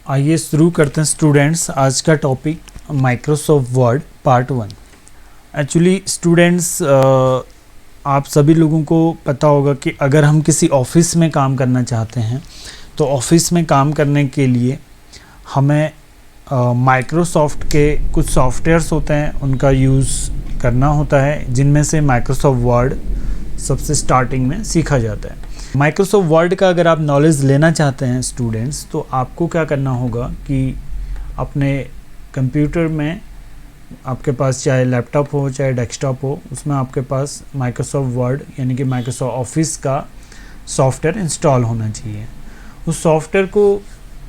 आइए शुरू करते हैं स्टूडेंट्स। आज का topic Microsoft word part 1। Actually students, आप सभी लोगों को पता होगा कि अगर हम किसी ऑफिस में काम करना चाहते हैं तो ऑफिस में काम करने के लिए हमें माइक्रोसॉफ्ट के कुछ सॉफ्टवेयर्स होते हैं, उनका यूज़ करना होता है, जिनमें से माइक्रोसॉफ्ट वर्ड सबसे स्टार्टिंग में सीखा जाता है। माइक्रोसॉफ्ट वर्ड का अगर आप नॉलेज लेना चाहते हैं स्टूडेंट्स, तो आपको क्या करना होगा कि अपने कंप्यूटर में, आपके पास चाहे लैपटॉप हो चाहे डेस्कटॉप हो, उसमें आपके पास माइक्रोसॉफ्ट वर्ड यानी कि माइक्रोसॉफ्ट ऑफिस का सॉफ्टवेयर इंस्टॉल होना चाहिए। उस सॉफ्टवेयर को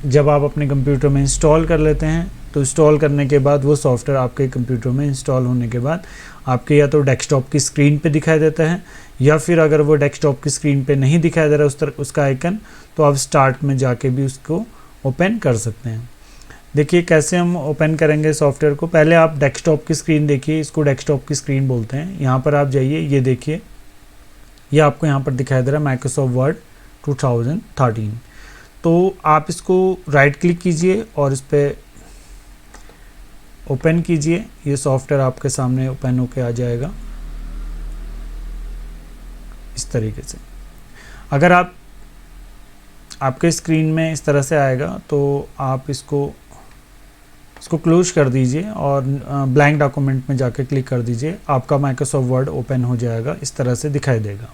जब आप अपने कंप्यूटर में इंस्टॉल कर लेते हैं तो इंस्टॉल करने के बाद वो सॉफ्टवेयर आपके कंप्यूटर में इंस्टॉल होने के बाद आपके या तो डेस्कटॉप की स्क्रीन पे दिखाई देता है, या फिर अगर वो डेस्कटॉप की स्क्रीन पे नहीं दिखाई दे रहा उसका आइकन, तो आप स्टार्ट में जाके भी उसको ओपन कर सकते हैं। देखिए कैसे हम ओपन करेंगे सॉफ्टवेयर को। पहले आप डेस्कटॉप की स्क्रीन देखिए, इसको डेस्कटॉप की स्क्रीन बोलते हैं। यहाँ पर आप जाइए, ये देखिए, ये आपको यहाँ पर दिखाई दे रहा है माइक्रोसॉफ्ट वर्ड 2013। तो आप इसको राइट क्लिक कीजिए और इस पर ओपन कीजिए। ये सॉफ्टवेयर आपके सामने ओपन होके आ जाएगा इस तरीके से। अगर आपके स्क्रीन में इस तरह से आएगा तो आप इसको क्लोज कर दीजिए और ब्लैंक डॉक्यूमेंट में जाके क्लिक कर दीजिए। आपका माइक्रोसॉफ्ट वर्ड ओपन हो जाएगा, इस तरह से दिखाई देगा।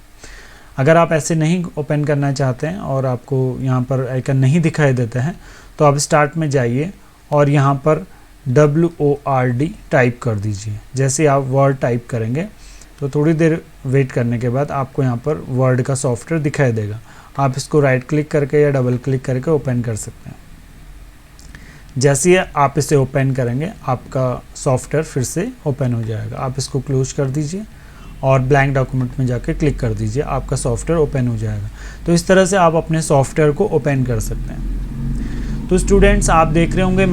अगर आप ऐसे नहीं ओपन करना चाहते हैं और आपको यहाँ पर आइकन नहीं दिखाई देता है, तो आप स्टार्ट में जाइए और यहाँ पर WORD टाइप कर दीजिए। जैसे आप वर्ड टाइप करेंगे तो थोड़ी देर वेट करने के बाद आपको यहाँ पर वर्ड का सॉफ्टवेयर दिखाई देगा। आप इसको राइट क्लिक करके या डबल क्लिक करके ओपन कर सकते हैं। जैसे ही आप इसे ओपन करेंगे आपका सॉफ्टवेयर फिर से ओपन हो जाएगा। आप इसको क्लोज कर दीजिए और ब्लैंक डॉक्यूमेंट में जाके क्लिक कर दीजिए, आपका सॉफ्टवेयर ओपन हो जाएगा। तो इस तरह से आप अपने सॉफ्टवेयर को ओपन कर सकते हैं। तो स्टूडेंट्स, आप देख रहे होंगे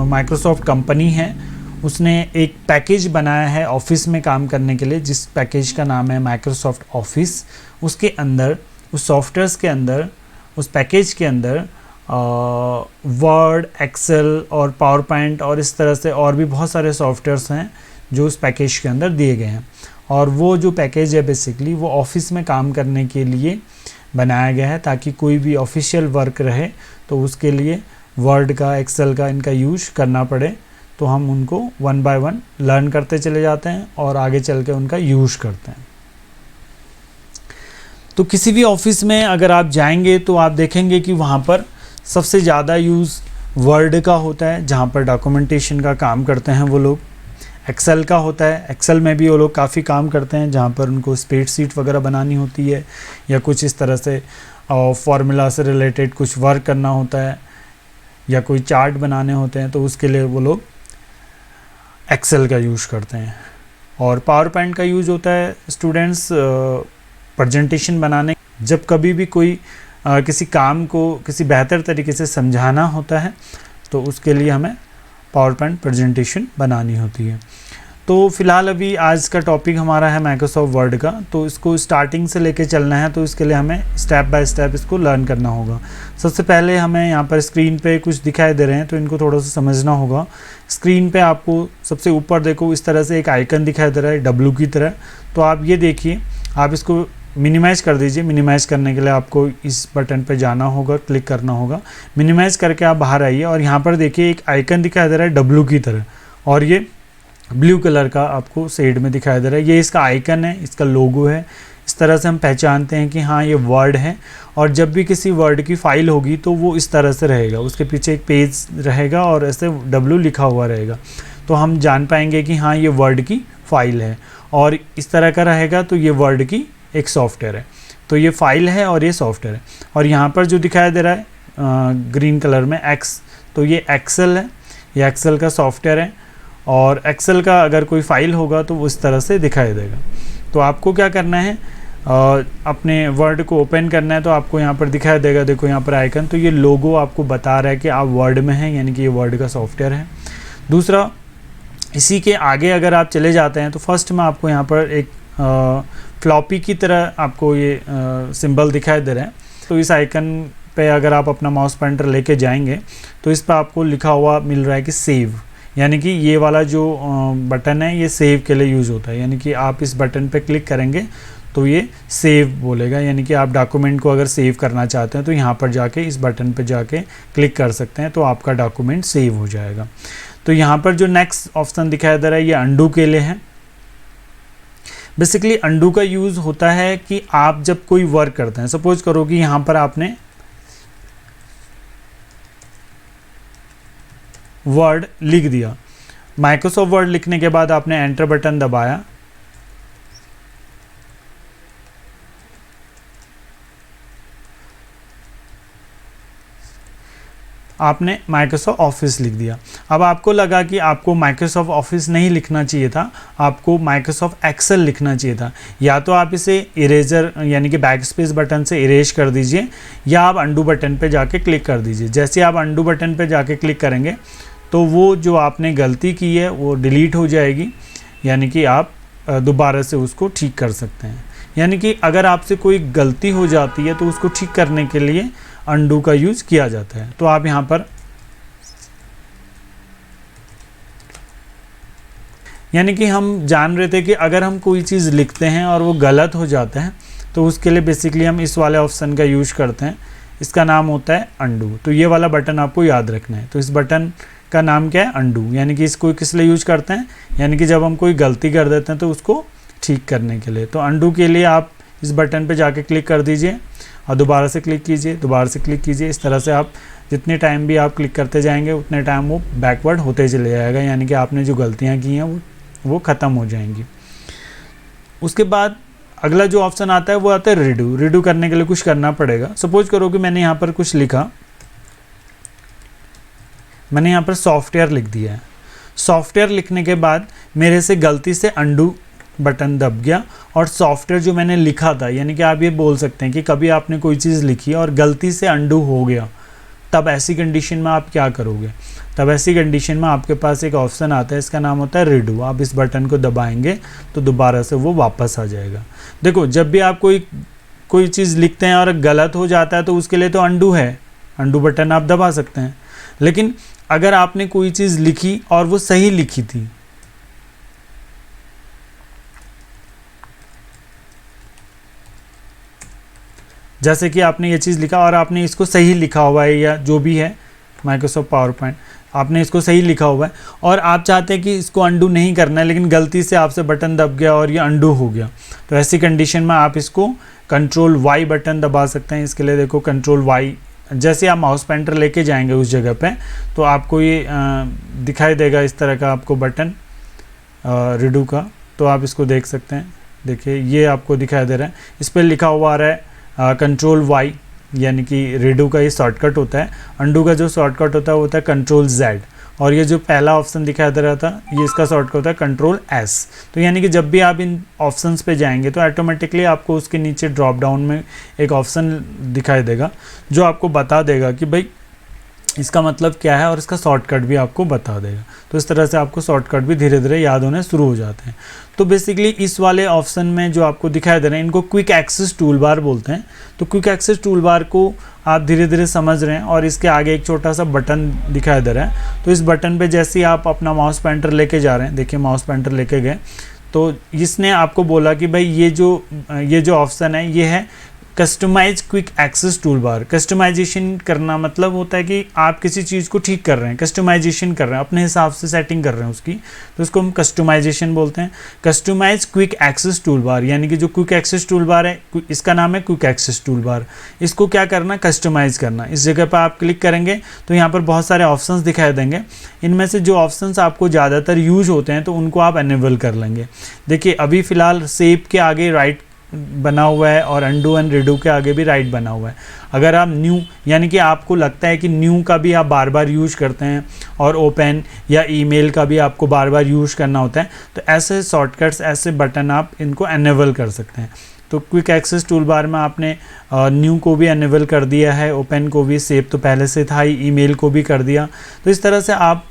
माइक्रोसॉफ्ट कंपनी है, उसने एक पैकेज बनाया है ऑफिस में काम करने के लिए, जिस पैकेज का नाम है माइक्रोसॉफ्ट ऑफिस। उसके अंदर, उस सॉफ्टवेयर्स के अंदर, उस पैकेज के अंदर वर्ड, एक्सेल और पावर पॉइंट और इस तरह से और भी बहुत सारे सॉफ्टवेयर्स हैं जो उस पैकेज के अंदर दिए गए हैं। और वो जो पैकेज है बेसिकली वो ऑफिस में काम करने के लिए बनाया गया है, ताकि कोई भी ऑफिशियल वर्क रहे तो उसके लिए वर्ड का, एक्सेल का इनका यूज करना पड़े। तो हम उनको 1 बाय 1 लर्न करते चले जाते हैं और आगे चल के उनका यूज करते हैं। तो किसी भी ऑफिस में अगर आप जाएंगे तो आप देखेंगे कि वहाँ पर सबसे ज़्यादा यूज़ वर्ड का होता है, जहाँ पर डॉक्यूमेंटेशन का काम करते हैं वो लोग। एक्सेल का होता है, एक्सेल में भी वो लोग काफ़ी काम करते हैं, जहाँ पर उनको स्प्रेडशीट वगैरह बनानी होती है या कुछ इस तरह से फॉर्मूला से रिलेटेड कुछ वर्क करना होता है या कोई चार्ट बनाने होते हैं, तो उसके लिए वो लोग एक्सेल का यूज़ करते हैं। और पावर पॉइंट का यूज़ होता है स्टूडेंट्स प्रेजेंटेशन बनाने। जब कभी भी कोई किसी काम को किसी बेहतर तरीके से समझाना होता है तो उसके लिए हमें पावर पॉइंट प्रेजेंटेशन बनानी होती है। तो फिलहाल अभी आज का टॉपिक हमारा है माइक्रोसॉफ्ट वर्ड का, तो इसको स्टार्टिंग से लेके चलना है, तो इसके लिए हमें स्टेप बाय स्टेप इसको लर्न करना होगा। सबसे पहले हमें यहाँ पर स्क्रीन पे कुछ दिखाई दे रहे हैं तो इनको थोड़ा सा समझना होगा। स्क्रीन पे आपको सबसे ऊपर देखो इस तरह से एक आइकन दिखाई दे रहा है W की तरह। तो आप ये देखिए, आप इसको मिनिमाइज़ कर दीजिए। मिनिमाइज़ करने के लिए आपको इस बटन पे जाना होगा, क्लिक करना होगा। मिनिमाइज़ करके आप बाहर आइए और यहाँ पर देखिए एक आइकन दिखाई दे रहा है W की तरह, और ये ब्लू कलर का आपको शेड में दिखाई दे रहा है। ये इसका आइकन है, इसका लोगो है। इस तरह से हम पहचानते हैं कि हाँ ये वर्ड है। और जब भी किसी वर्ड की फ़ाइल होगी तो वो इस तरह से रहेगा, उसके पीछे एक पेज रहेगा और ऐसे W लिखा हुआ रहेगा, तो हम जान पाएंगे कि हाँ ये वर्ड की फ़ाइल है। और इस तरह का रहेगा तो ये वर्ड की एक सॉफ्टवेयर है। तो ये फाइल है और ये सॉफ्टवेयर है। और यहाँ पर जो दिखाई दे रहा है ग्रीन कलर में X, तो ये एक्सेल है, ये एक्सेल का सॉफ्टवेयर है। और एक्सेल का अगर कोई फाइल होगा तो वो इस तरह से दिखाई देगा। तो आपको क्या करना है, अपने वर्ड को ओपन करना है। तो आपको यहाँ पर दिखाई देगा, देखो यहाँ पर आइकन, तो ये लोगो आपको बता रहा है कि आप वर्ड में हैं, यानी कि ये वर्ड का सॉफ्टवेयर है। दूसरा, इसी के आगे अगर आप चले जाते हैं तो फर्स्ट में आपको यहाँ पर एक फ्लॉपी की तरह आपको ये सिंबल दिखाई दे रहे हैं। तो इस आइकन पे अगर आप अपना माउस पॉइंटर लेके जाएंगे तो इस पर आपको लिखा हुआ मिल रहा है कि सेव, यानी कि ये वाला जो बटन है ये सेव के लिए यूज़ होता है। यानी कि आप इस बटन पे क्लिक करेंगे तो ये सेव बोलेगा, यानी कि आप डॉक्यूमेंट को अगर सेव करना चाहते हैं तो यहाँ पर जाके इस बटन पे जाके क्लिक कर सकते हैं, तो आपका डॉक्यूमेंट सेव हो जाएगा। तो यहाँ पर जो नेक्स्ट ऑप्शन दिखाई दे रहा है ये अंडू के लिए है। बेसिकली अंडू का यूज़ होता है कि आप जब कोई वर्क करते हैं, सपोज करो कि यहाँ पर आपने वर्ड लिख दिया, माइक्रोसॉफ्ट वर्ड लिखने के बाद आपने एंटर बटन दबाया, आपने माइक्रोसॉफ्ट ऑफिस लिख दिया। अब आपको लगा कि आपको माइक्रोसॉफ्ट ऑफिस नहीं लिखना चाहिए था, आपको माइक्रोसॉफ्ट एक्सेल लिखना चाहिए था। या तो आप इसे इरेजर यानी कि बैक स्पेस बटन से इरेज कर दीजिए, या आप अंडू बटन पे जाके क्लिक कर दीजिए। जैसे आप अंडू बटन पे जाके क्लिक करेंगे तो वो जो आपने गलती की है वो डिलीट हो जाएगी, यानी कि आप दोबारा से उसको ठीक कर सकते हैं। यानी कि अगर आपसे कोई गलती हो जाती है तो उसको ठीक करने के लिए अंडू का यूज़ किया जाता है। तो आप यहाँ पर यानी कि हम जान रहे थे कि अगर हम कोई चीज़ लिखते हैं और वो गलत हो जाता है तो उसके लिए बेसिकली हम इस वाले ऑप्शन का यूज़ करते हैं, इसका नाम होता है अंडू। तो ये वाला बटन आपको याद रखना है। तो इस बटन का नाम क्या है? अंडू। यानी कि इसको किस लिए यूज़ करते हैं? यानी कि जब हम कोई गलती कर देते हैं तो उसको ठीक करने के लिए। तो अंडू के लिए आप इस बटन पे जाके क्लिक कर दीजिए और दोबारा से क्लिक कीजिए, दोबारा से क्लिक कीजिए। इस तरह से आप जितने टाइम भी आप क्लिक करते जाएंगे उतने टाइम वो बैकवर्ड होते चले जाएगा, यानी कि आपने जो गलतियाँ की हैं वो ख़त्म हो जाएंगी। उसके बाद अगला जो ऑप्शन आता है वो आता है रीडू। रीडू करने के लिए कुछ करना पड़ेगा। सपोज करो कि मैंने यहाँ पर कुछ लिखा, मैंने यहाँ पर सॉफ्टवेयर लिख दिया है। सॉफ्टवेयर लिखने के बाद मेरे से गलती से अंडू बटन दब गया और सॉफ्टवेयर जो मैंने लिखा था, यानी कि आप ये बोल सकते हैं कि कभी आपने कोई चीज़ लिखी और गलती से अंडू हो गया, तब ऐसी कंडीशन में आप क्या करोगे? तब ऐसी कंडीशन में आपके पास एक ऑप्शन आता है, इसका नाम होता है रीडू। आप इस बटन को दबाएंगे तो दोबारा से वो वापस आ जाएगा। देखो, जब भी आप कोई चीज़ लिखते हैं और गलत हो जाता है तो उसके लिए तो अंडू है, अंडू बटन आप दबा सकते हैं। लेकिन अगर आपने कोई चीज़ लिखी और वो सही लिखी थी, जैसे कि आपने ये चीज़ लिखा और आपने इसको सही लिखा हुआ है, या जो भी है माइक्रोसॉफ्ट पावर पॉइंट आपने इसको सही लिखा हुआ है और आप चाहते हैं कि इसको अंडू नहीं करना है, लेकिन गलती से आपसे बटन दब गया और ये अंडू हो गया, तो ऐसी कंडीशन में आप इसको कंट्रोल वाई बटन दबा सकते हैं। इसके लिए देखो कंट्रोल वाई, जैसे आप माउस पॉइंटर लेके जाएंगे उस जगह पे तो आपको ये दिखाई देगा इस तरह का आपको बटन रीडू का। तो आप इसको देख सकते हैं, देखिए ये आपको दिखाई दे रहा है, इस पर लिखा हुआ आ रहा है कंट्रोल वाई, यानी कि रीडू का ये शॉर्टकट होता है। अंडू का जो शॉर्टकट होता है वो होता है कंट्रोल जेड, और ये जो पहला ऑप्शन दिखाई दे रहा था ये इसका शॉर्टकट होता है कंट्रोल एस। तो यानी कि जब भी आप इन ऑप्शंस पे जाएंगे तो ऑटोमेटिकली आपको उसके नीचे ड्रॉप डाउन में एक ऑप्शन दिखाई देगा जो आपको बता देगा कि भाई इसका मतलब क्या है, और इसका शॉर्टकट भी आपको बता देगा। तो इस तरह से आपको शॉर्टकट भी धीरे धीरे याद होने शुरू हो जाते हैं। तो बेसिकली इस वाले ऑप्शन में जो आपको दिखाई दे रहे हैं इनको क्विक एक्सेस टूल बार बोलते हैं। तो क्विक एक्सेस टूल बार को आप धीरे धीरे समझ रहे हैं, और इसके आगे एक छोटा सा बटन दिखाई दे रहा है। तो इस बटन पे जैसे ही आप अपना माउस पॉइंटर लेके जा रहे हैं, देखिए माउस पॉइंटर लेके गए तो इसने आपको बोला कि भाई ये जो ऑप्शन है ये है customize quick access tool bar. Customization करना मतलब होता है कि आप किसी चीज़ को ठीक कर रहे हैं, कस्टमाइजेशन कर रहे हैं, अपने हिसाब से सेटिंग कर रहे हैं उसकी, तो उसको हम कस्टमाइजेशन बोलते हैं। Customize quick access tool bar, यानी कि जो क्विक एक्सेस टूल बार है इसका नाम है क्विक एक्सेस टूल बार। इसको क्या करना, कस्टमाइज करना। इस जगह पर आप क्लिक करेंगे तो यहाँ पर बहुत सारे ऑप्शंस दिखाई देंगे। इनमें से जो ऑप्शंस आपको ज़्यादातर यूज होते हैं तो उनको आप एनेबल कर लेंगे। देखिए अभी फ़िलहाल सेव के आगे राइट बना हुआ है और अंडू एंड रीडू के आगे भी राइट बना हुआ है। अगर आप न्यू, यानी कि आपको लगता है कि न्यू का भी आप बार बार यूज़ करते हैं और ओपन या ईमेल का भी आपको बार बार यूज़ करना होता है, तो ऐसे शॉर्टकट्स, ऐसे बटन आप इनको एनेबल कर सकते हैं। तो क्विक एक्सेस टूल बार में आपने न्यू को भी एनेबल कर दिया है, ओपन को भी, सेव तो पहले से था ही, ईमेल को भी कर दिया। तो इस तरह से आप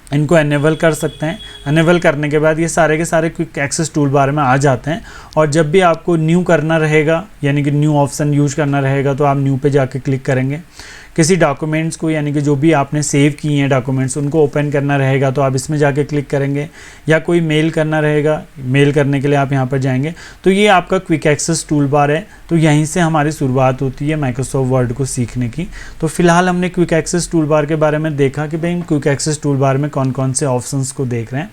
इनको एनेबल कर सकते हैं। एनेबल करने के बाद ये सारे के सारे क्विक एक्सेस टूल बार में आ जाते हैं। और जब भी आपको न्यू करना रहेगा, यानी कि न्यू ऑप्शन यूज करना रहेगा, तो आप न्यू पे जाके क्लिक करेंगे। किसी डॉक्यूमेंट्स को, यानी कि जो भी आपने सेव किए हैं डॉक्यूमेंट्स, उनको ओपन करना रहेगा तो आप इसमें जाके क्लिक करेंगे। या कोई मेल करना रहेगा, मेल करने के लिए आप यहाँ पर जाएंगे। तो ये आपका क्विक एक्सेस टूल बार है। तो यहीं से हमारी शुरुआत होती है माइक्रोसॉफ्ट वर्ड को सीखने की। तो फिलहाल हमने क्विक एक्सेस टूल बार के बारे में देखा कि भाई क्विक एक्सेस टूल बार में कौन कौन से ऑप्शंस को देख रहे हैं।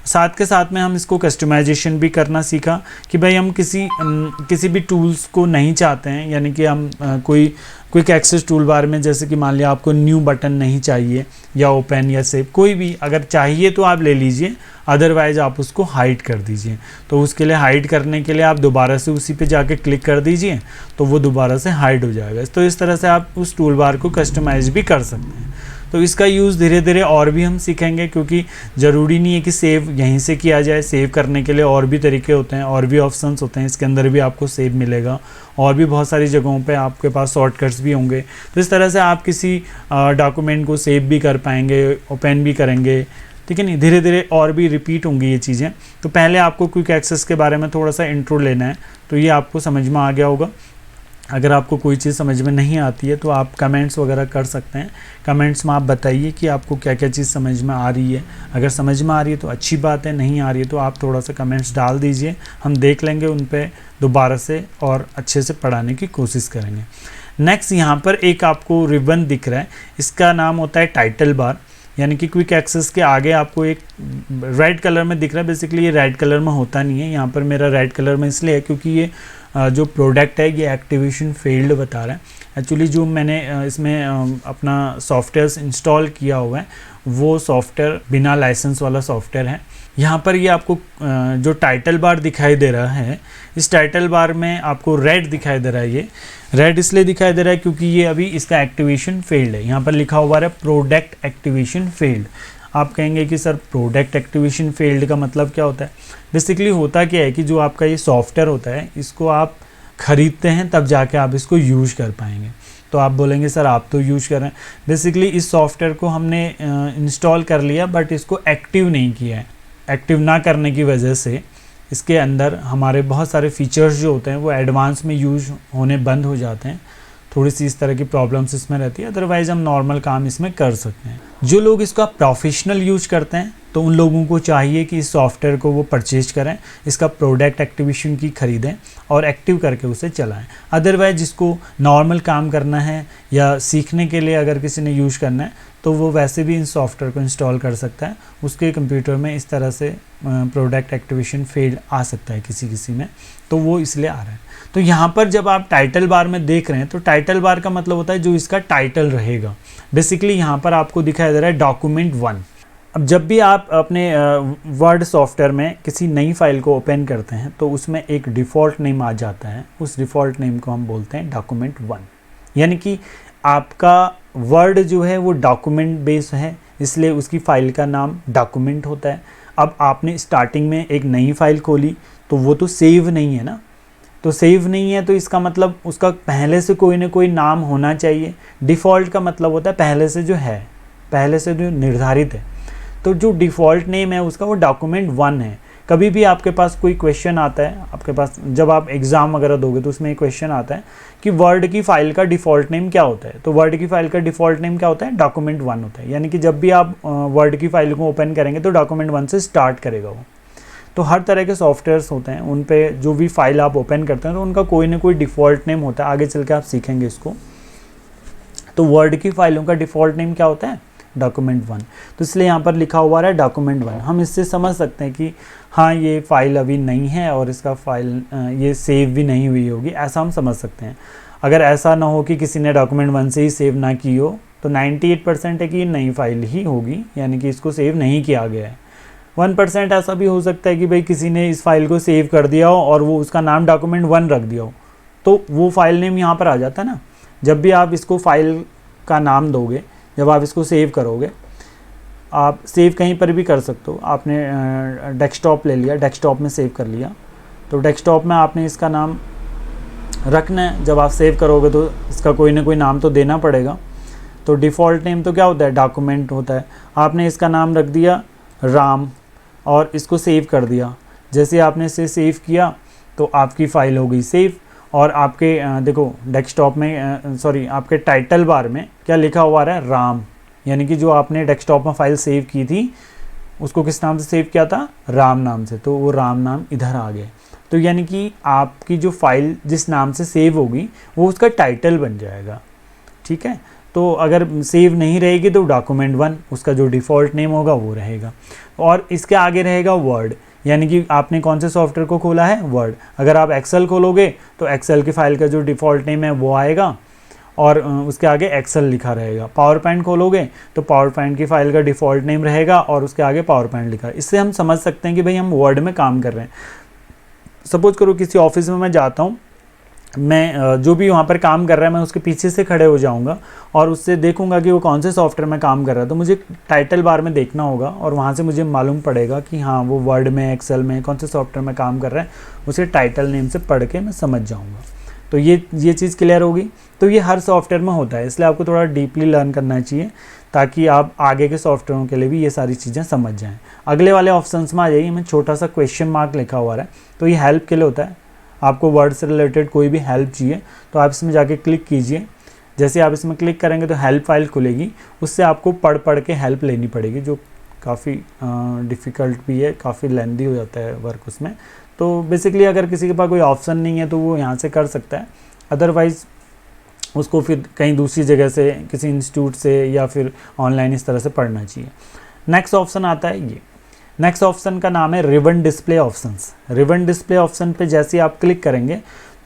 साथ के साथ में हम इसको कस्टमाइजेशन भी करना सीखा कि भाई हम किसी भी टूल्स को नहीं चाहते हैं, यानी कि हम कोई क्विक एक्सेस टूल बार में, जैसे कि मान लिया आपको न्यू बटन नहीं चाहिए या ओपन या सेव, कोई भी अगर चाहिए तो आप ले लीजिए, अदरवाइज आप उसको हाइड कर दीजिए। तो उसके लिए हाइड करने के लिए आप दोबारा से उसी पे जाके क्लिक कर दीजिए, तो वो दोबारा से हाइड हो जाएगा। तो इस तरह से आप उस टूल बार को कस्टमाइज भी कर सकते हैं। तो इसका यूज़ धीरे धीरे और भी हम सीखेंगे, क्योंकि ज़रूरी नहीं है कि सेव यहीं से किया जाए। सेव करने के लिए और भी तरीके होते हैं, और भी ऑप्शंस होते हैं, इसके अंदर भी आपको सेव मिलेगा। और भी बहुत सारी जगहों पे आपके पास शॉर्टकट्स भी होंगे। तो इस तरह से आप किसी डॉक्यूमेंट को सेव भी कर पाएंगे, ओपन भी करेंगे, ठीक है नहीं। धीरे धीरे और भी रिपीट होंगी ये चीज़ें। तो पहले आपको क्विक एक्सेस के बारे में थोड़ा सा इंट्रो लेना है, तो ये आपको समझ में आ गया होगा। अगर आपको कोई चीज़ समझ में नहीं आती है तो आप कमेंट्स वगैरह कर सकते हैं। कमेंट्स में आप बताइए कि आपको क्या क्या चीज़ समझ में आ रही है। अगर समझ में आ रही है तो अच्छी बात है, नहीं आ रही है तो आप थोड़ा सा कमेंट्स डाल दीजिए, हम देख लेंगे उन पे दोबारा से और अच्छे से पढ़ाने की कोशिश करेंगे। नेक्स्ट यहाँ पर एक आपको रिबन दिख रहा है, इसका नाम होता है टाइटल बार, यानी कि क्विक एक्सेस के आगे आपको एक रेड कलर में दिख रहा है। बेसिकली ये रेड कलर में होता नहीं है, यहाँ पर मेरा रेड कलर में इसलिए है क्योंकि ये जो प्रोडक्ट है ये एक्टिवेशन फेल्ड बता रहा है। एक्चुअली जो मैंने इसमें अपना सॉफ्टवेयर इंस्टॉल किया हुआ है वो सॉफ्टवेयर बिना लाइसेंस वाला सॉफ्टवेयर है। यहाँ पर ये आपको जो टाइटल बार दिखाई दे रहा है, इस टाइटल बार में आपको रेड दिखाई दे रहा है। ये रेड इसलिए दिखाई दे रहा है क्योंकि ये अभी इसका एक्टिवेशन फेल्ड है। यहाँ पर लिखा हुआ है प्रोडक्ट एक्टिवेशन फेल्ड। आप कहेंगे कि सर प्रोडक्ट एक्टिवेशन फेल्ड का मतलब क्या होता है? बेसिकली होता क्या है कि जो आपका ये सॉफ्टवेयर होता है, इसको आप ख़रीदते हैं तब जाके आप इसको यूज़ कर पाएंगे। तो आप बोलेंगे सर आप तो यूज़ कर रहे हैं। बेसिकली इस सॉफ्टवेयर को हमने इंस्टॉल कर लिया बट इसको एक्टिव नहीं किया है। एक्टिव ना करने की वजह से इसके अंदर हमारे बहुत सारे फीचर्स जो होते हैं वो एडवांस में यूज़ होने बंद हो जाते हैं। थोड़ी सी इस तरह की प्रॉब्लम्स इसमें रहती है, अदरवाइज़ हम नॉर्मल काम इसमें कर सकते हैं। जो लोग इसका प्रोफेशनल यूज करते हैं तो उन लोगों को चाहिए कि इस सॉफ्टवेयर को वो परचेज करें, इसका प्रोडक्ट एक्टिवेशन की ख़रीदें और एक्टिव करके उसे चलाएं। अदरवाइज जिसको नॉर्मल काम करना है या सीखने के लिए अगर किसी ने यूज़ करना है तो वो वैसे भी इस सॉफ्टवेयर को इंस्टॉल कर सकता है। उसके कंप्यूटर में इस तरह से प्रोडक्ट एक्टिवेशन फेल आ सकता है किसी में, तो वो इसलिए आ रहा है। तो यहाँ पर जब आप टाइटल बार में देख रहे हैं तो टाइटल बार का मतलब होता है जो इसका टाइटल रहेगा। बेसिकली यहाँ पर आपको दिखाई दे रहा है डॉक्यूमेंट 1। अब जब भी आप अपने वर्ड सॉफ्टवेयर में किसी नई फाइल को ओपन करते हैं तो उसमें एक डिफ़ॉल्ट नेम आ जाता है। उस डिफ़ॉल्ट नेम को हम बोलते हैं डॉक्यूमेंट 1। यानी कि आपका वर्ड जो है वो डॉक्यूमेंट बेस है, इसलिए उसकी फ़ाइल का नाम डॉक्यूमेंट होता है। अब आपने स्टार्टिंग में एक नई फ़ाइल खोली तो वो तो सेव नहीं है ना, तो सेव नहीं है तो इसका मतलब उसका पहले से कोई ना कोई नाम होना चाहिए। डिफ़ॉल्ट का मतलब होता है पहले से जो है, पहले से जो निर्धारित है। तो जो डिफ़ॉल्ट नेम है उसका वो डॉक्यूमेंट 1 है। कभी भी आपके पास कोई क्वेश्चन आता है, आपके पास जब आप एग्ज़ाम वगैरह दोगे तो उसमें एक क्वेश्चन आता है कि वर्ड की फ़ाइल का डिफ़ॉल्ट नेम क्या होता है। तो वर्ड की फ़ाइल का डिफ़ॉल्ट नेम क्या होता है? डॉक्यूमेंट 1 होता है। यानी कि जब भी आप वर्ड की फ़ाइल को ओपन करेंगे तो डॉक्यूमेंट 1 से स्टार्ट करेगा वो। तो हर तरह के सॉफ्टवेयर्स होते हैं, उन पे जो भी फाइल आप ओपन करते हैं तो उनका कोई ना कोई डिफ़ॉल्ट नेम होता है। आगे चल के आप सीखेंगे इसको। तो वर्ड की फाइलों का डिफ़ॉल्ट नेम क्या होता है? डॉक्यूमेंट 1। तो इसलिए यहाँ पर लिखा हुआ है डॉक्यूमेंट 1। हम इससे समझ सकते हैं कि हाँ ये फ़ाइल अभी नहीं है और इसका फ़ाइल ये सेव भी नहीं हुई होगी, ऐसा हम समझ सकते हैं। अगर ऐसा ना हो कि किसी ने डॉक्यूमेंट 1 से ही सेव ना की हो तो 98% है कि ये नई फाइल ही होगी, यानी कि इसको सेव नहीं किया गया है। 1% ऐसा भी हो सकता है कि भाई किसी ने इस फाइल को सेव कर दिया हो और वो उसका नाम डॉक्यूमेंट 1 रख दिया हो, तो वो फाइल नेम यहाँ पर आ जाता है ना। जब भी आप इसको फाइल का नाम दोगे, जब आप इसको सेव करोगे, आप सेव कहीं पर भी कर सकते हो। आपने डेस्कटॉप ले लिया, डेस्कटॉप में सेव कर लिया, तो डेस्कटॉप में आपने इसका नाम रखना है। जब आप सेव करोगे तो इसका कोई ना कोई नाम तो देना पड़ेगा। तो डिफ़ॉल्ट नेम तो क्या होता है, डॉक्यूमेंट होता है। आपने इसका नाम रख दिया राम और इसको सेव कर दिया। जैसे आपने इसे सेव किया तो आपकी फ़ाइल हो गई सेव। और आपके देखो डेस्कटॉप में आपके टाइटल बार में क्या लिखा हुआ है, राम, यानी कि जो आपने डेस्कटॉप में फ़ाइल सेव की थी उसको किस नाम से सेव किया था, राम नाम से, तो वो राम नाम इधर आ गया। तो यानी कि आपकी जो फाइल जिस नाम से सेव होगी वो उसका टाइटल बन जाएगा, ठीक है। तो अगर सेव नहीं रहेगी तो डॉक्यूमेंट 1 उसका जो डिफ़ॉल्ट नेम होगा वो रहेगा। और इसके आगे रहेगा वर्ड, यानी कि आपने कौन से सॉफ्टवेयर को खोला है, वर्ड। अगर आप एक्सेल खोलोगे तो एक्सेल की फ़ाइल का जो डिफ़ॉल्ट नेम है वो आएगा और उसके आगे एक्सेल लिखा रहेगा। पावर पॉइंट खोलोगे तो पावर पॉइंट की फ़ाइल का डिफ़ॉल्ट नेम रहेगा और उसके आगे पावर पॉइंट लिखा है। इससे हम समझ सकते हैं कि भाई हम वर्ड में काम कर रहे हैं। सपोज करो किसी ऑफिस में मैं जाता हूँ, मैं जो भी वहाँ पर काम कर रहा है मैं उसके पीछे से खड़े हो जाऊँगा और उससे देखूँगा कि वो कौन से सॉफ्टवेयर में काम कर रहा है। तो मुझे टाइटल बार में देखना होगा और वहाँ से मुझे मालूम पड़ेगा कि हाँ वो वर्ड में, एक्सेल में कौन से सॉफ्टवेयर में काम कर रहा है, उसे टाइटल नेम से पढ़ के मैं समझ जाऊँगा। तो ये चीज़ क्लियर होगी। तो ये हर सॉफ्टवेयर में होता है, इसलिए आपको थोड़ा डीपली लर्न करना चाहिए ताकि आप आगे के सॉफ्टवेयरों के लिए भी ये सारी चीज़ें समझ जाएं। अगले वाले ऑप्शंस में आ जाइए। मैं छोटा सा क्वेश्चन मार्क लिखा हुआ है, तो ये हेल्प के लिए होता है। आपको वर्ड से रिलेटेड कोई भी हेल्प चाहिए तो आप इसमें जाके क्लिक कीजिए। जैसे आप इसमें क्लिक करेंगे तो हेल्प फाइल खुलेगी, उससे आपको पढ़ के हेल्प लेनी पड़ेगी, जो काफ़ी डिफ़िकल्ट भी है, काफ़ी लेंदी हो जाता है वर्क उसमें। तो बेसिकली अगर किसी के पास कोई ऑप्शन नहीं है तो वो यहाँ से कर सकता है, अदरवाइज़ उसको फिर कहीं दूसरी जगह से, किसी इंस्टीट्यूट से या फिर ऑनलाइन इस तरह से पढ़ना चाहिए। नेक्स्ट ऑप्शन आता है ये। नेक्स्ट ऑप्शन का नाम है ribbon display options. Ribbon display option पे जैसे आप क्लिक करेंगे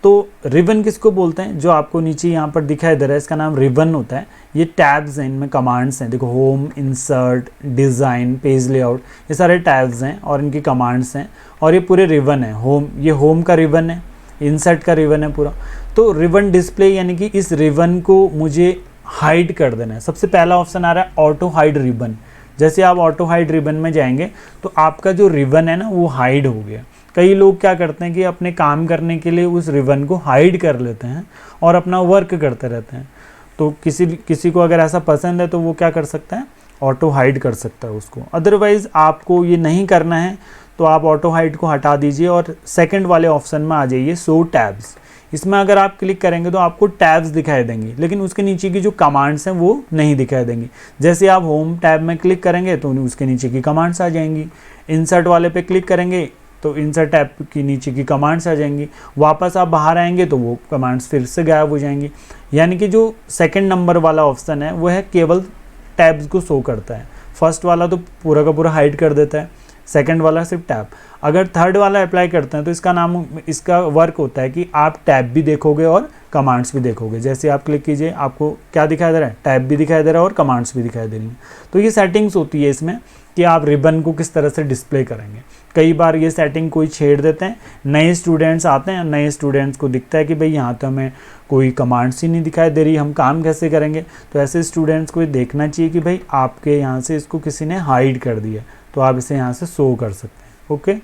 तो रिबन किसको बोलते हैं, जो आपको नीचे यहाँ पर दिखाई दे रहा है इसका नाम रिबन होता है। ये टैब्स हैं, इनमें कमांड्स हैं। देखो home, insert, design, page layout, ये सारे टैब्स हैं और इनकी कमांड्स हैं और ये पूरे रिबन है। ये होम का रिबन है, इंसर्ट का रिबन है पूरा। तो रिबन डिस्प्ले यानी कि इस रिबन को मुझे हाइड कर देना है। सबसे पहला ऑप्शन आ रहा है ऑटो हाइड रिबन। जैसे आप ऑटो हाइड रिबन में जाएंगे तो आपका जो रिबन है ना वो हाइड हो गया। कई लोग क्या करते हैं कि अपने काम करने के लिए उस रिबन को हाइड कर लेते हैं और अपना वर्क करते रहते हैं। तो किसी को अगर ऐसा पसंद है तो वो क्या कर सकता है, ऑटो हाइड कर सकता है उसको। अदरवाइज़ आपको ये नहीं करना है तो आप ऑटो हाइड को हटा दीजिए और सेकंड वाले ऑप्शन में आ जाइए, शो टैब्स। इसमें अगर आप क्लिक करेंगे तो आपको टैब्स दिखाई देंगी, लेकिन उसके नीचे की जो कमांड्स हैं वो नहीं दिखाई देंगी। जैसे आप होम टैब में क्लिक करेंगे तो उसके नीचे की कमांड्स आ जाएंगी। इंसर्ट वाले पे क्लिक करेंगे तो इंसर्ट टैब की नीचे की कमांड्स आ जाएंगी। वापस आप बाहर आएंगे तो वो कमांड्स फिर से गायब हो जाएंगी। यानी कि जो सेकंड नंबर वाला ऑप्शन है वो है केवल टैब्स को शो करता है। फर्स्ट वाला तो पूरा का पूरा हाइड कर देता है, सेकंड वाला सिर्फ टैब। अगर थर्ड वाला अप्लाई करते हैं तो इसका वर्क होता है कि आप टैब भी देखोगे और कमांड्स भी देखोगे। जैसे आप क्लिक कीजिए, आपको क्या दिखाई दे रहा है, टैब भी दिखाई दे रहा है और कमांड्स भी दिखाई दे रही हैं। तो ये सेटिंग्स होती है इसमें कि आप रिबन को किस तरह से डिस्प्ले करेंगे। कई बार ये सेटिंग कोई छेड़ देते हैं, नए स्टूडेंट्स आते हैं, नए स्टूडेंट्स को दिखता है कि भाई यहाँ तो हमें कोई कमांड्स ही नहीं दिखाई दे रही, हम काम कैसे करेंगे। तो ऐसे स्टूडेंट्स को ये देखना चाहिए कि भाई आपके यहाँ से इसको किसी ने हाइड कर दिया, तो आप इसे यहाँ से शो कर सकते हैं। ओके,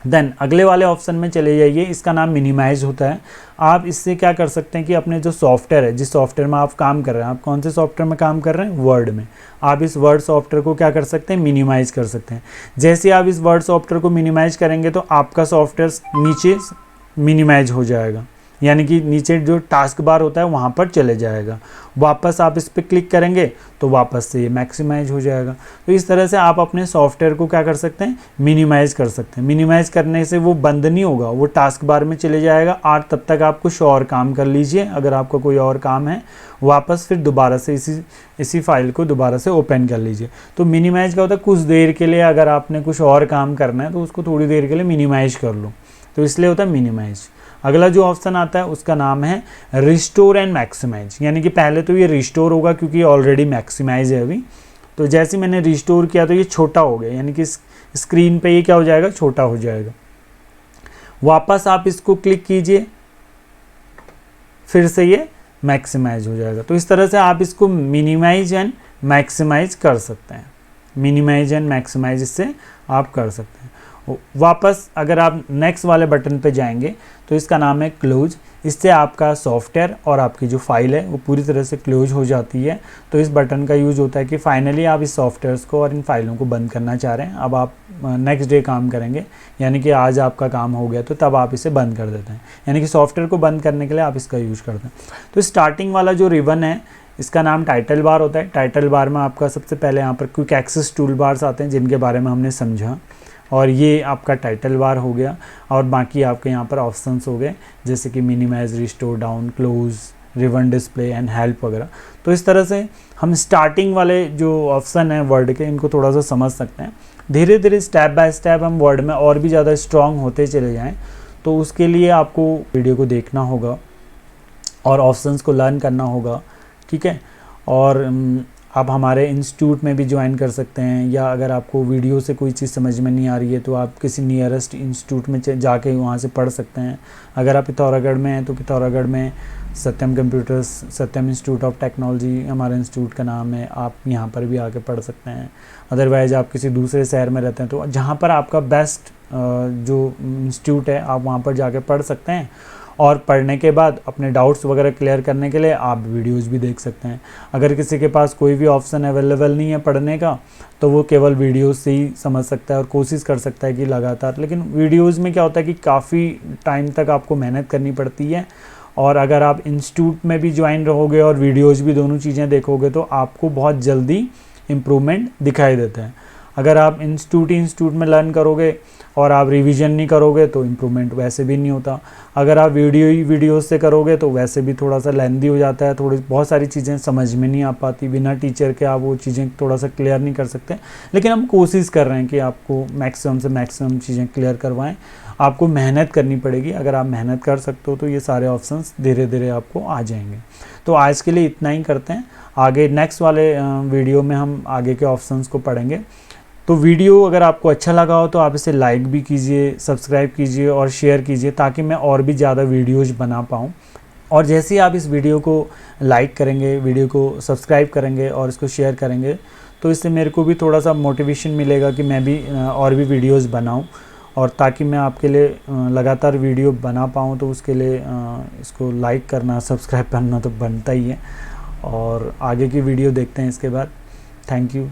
देन अगले वाले ऑप्शन में चले जाइए। इसका नाम मिनिमाइज होता है। आप इससे क्या कर सकते हैं कि अपने जो सॉफ्टवेयर है, जिस सॉफ्टवेयर में आप काम कर रहे हैं, आप कौन से सॉफ्टवेयर में काम कर रहे हैं, वर्ड में, आप इस वर्ड सॉफ्टवेयर को क्या कर सकते हैं, मिनिमाइज कर सकते हैं। जैसे आप इस वर्ड सॉफ्टवेयर को मिनिमाइज करेंगे तो आपका सॉफ्टवेयर नीचे मिनिमाइज हो जाएगा, यानी कि नीचे जो टास्क बार होता है वहाँ पर चले जाएगा। वापस आप इस पर क्लिक करेंगे तो वापस से ये मैक्सिमाइज हो जाएगा। तो इस तरह से आप अपने सॉफ्टवेयर को क्या कर सकते हैं, मिनिमाइज कर सकते हैं। मिनिमाइज करने से वो बंद नहीं होगा, वो टास्क बार में चले जाएगा और तब तक आप कुछ और काम कर लीजिए। अगर आपका कोई और काम है वापस फिर दोबारा से इसी फाइल को दोबारा से ओपन कर लीजिए। तो मिनिमाइज का होता है कुछ देर के लिए, अगर आपने कुछ और काम करना है तो उसको थोड़ी देर के लिए मिनिमाइज कर लो, तो इसलिए होता है मिनिमाइज। अगला जो ऑप्शन आता है उसका नाम है रिस्टोर एंड मैक्सिमाइज, यानी कि पहले तो ये रिस्टोर होगा क्योंकि ऑलरेडी मैक्सिमाइज है अभी। तो जैसे मैंने रिस्टोर किया तो ये छोटा हो गया, यानी कि स्क्रीन पे ये क्या हो जाएगा, छोटा हो जाएगा। वापस आप इसको क्लिक कीजिए, फिर से ये मैक्सिमाइज हो जाएगा। तो इस तरह से आप इसको मिनिमाइज एंड मैक्सिमाइज कर सकते हैं। मिनिमाइज एंड मैक्सिमाइज इससे आप कर सकते हैं। वापस अगर आप नेक्स्ट वाले बटन पे जाएंगे तो इसका नाम है क्लोज। इससे आपका सॉफ्टवेयर और आपकी जो फाइल है वो पूरी तरह से क्लोज हो जाती है। तो इस बटन का यूज़ होता है कि फाइनली आप इस सॉफ्टवेयर को और इन फाइलों को बंद करना चाह रहे हैं। अब आप नेक्स्ट डे काम करेंगे, यानी कि आज आपका काम हो गया तो तब आप इसे बंद कर देते हैं, यानी कि सॉफ्टवेयर को बंद करने के लिए आप इसका यूज़ करते हैं। तो स्टार्टिंग वाला जो रिबन है इसका नाम टाइटल बार होता है। टाइटल बार में आपका सबसे पहले यहाँ पर क्विक एक्सेस टूल बार्स आते हैं जिनके बारे में हमने समझा, और ये आपका टाइटल बार हो गया। और बाकी आपके यहाँ पर ऑप्शंस हो गए जैसे कि minimize, restore, down, close, ribbon display and help वगैरह। तो इस तरह से हम स्टार्टिंग वाले जो ऑप्शन हैं वर्ड के इनको थोड़ा सा समझ सकते हैं। धीरे धीरे स्टेप बाय स्टेप हम वर्ड में और भी ज़्यादा स्ट्रॉन्ग होते चले जाएँ, तो उसके लिए आपको वीडियो को देखना होगा और ऑप्शंस को लर्न करना होगा, ठीक है। और आप हमारे इंस्टीट्यूट में भी ज्वाइन कर सकते हैं, या अगर आपको वीडियो से कोई चीज़ समझ में नहीं आ रही है तो आप किसी नियरेस्ट इंस्टीट्यूट में जाके वहाँ से पढ़ सकते हैं। अगर आप पिथौरागढ़ में हैं तो पिथौरागढ़ में सत्यम computers, Satyam institute of technology हमारे इंस्टीट्यूट का नाम है, आप यहाँ पर भी आके पढ़ सकते हैं। अदरवाइज़ आप किसी दूसरे शहर में रहते हैं तो जहाँ पर आपका बेस्ट जो इंस्टीट्यूट है आप वहाँ पर जाके पढ़ सकते हैं। और पढ़ने के बाद अपने डाउट्स वगैरह क्लियर करने के लिए आप वीडियोस भी देख सकते हैं। अगर किसी के पास कोई भी ऑप्शन अवेलेबल नहीं है पढ़ने का तो वो केवल वीडियोस से ही समझ सकता है और कोशिश कर सकता है कि लगातार। लेकिन वीडियोस में क्या होता है कि काफ़ी टाइम तक आपको मेहनत करनी पड़ती है, और अगर आप इंस्टीट्यूट में भी ज्वाइन रहोगे और वीडियोज़ भी दोनों चीज़ें देखोगे तो आपको बहुत जल्दी इम्प्रूवमेंट दिखाई देता है। अगर आप इंस्टीट्यूट में लर्न करोगे और आप रिवीजन नहीं करोगे तो इम्प्रूवमेंट वैसे भी नहीं होता। अगर आप वीडियो से करोगे तो वैसे भी थोड़ा सा लेंदी हो जाता है, थोड़ी बहुत सारी चीज़ें समझ में नहीं आ पाती, बिना टीचर के आप वो चीज़ें थोड़ा सा क्लियर नहीं कर सकते। लेकिन हम कोशिश कर रहे हैं कि आपको मैक्सिमम से मैक्सिमम चीज़ें क्लियर करवाएं। आपको मेहनत करनी पड़ेगी, अगर आप मेहनत कर सकते हो तो ये सारे ऑप्शंस धीरे धीरे आपको आ जाएंगे। तो आज के लिए इतना ही करते हैं, आगे नेक्स्ट वाले वीडियो में हम आगे के ऑप्शंस को पढ़ेंगे। तो वीडियो अगर आपको अच्छा लगा हो तो आप इसे लाइक भी कीजिए, सब्सक्राइब कीजिए और शेयर कीजिए ताकि मैं और भी ज़्यादा वीडियोज़ बना पाऊँ। और जैसे ही आप इस वीडियो को लाइक करेंगे, वीडियो को सब्सक्राइब करेंगे और इसको शेयर करेंगे तो इससे मेरे को भी थोड़ा सा मोटिवेशन मिलेगा कि मैं भी और भी वीडियोज़ बनाऊँ, और ताकि मैं आपके लिए लगातार वीडियो बना पाऊँ तो उसके लिए इसको लाइक करना, सब्सक्राइब करना तो बनता ही है। और आगे की वीडियो देखते हैं इसके बाद। Thank you.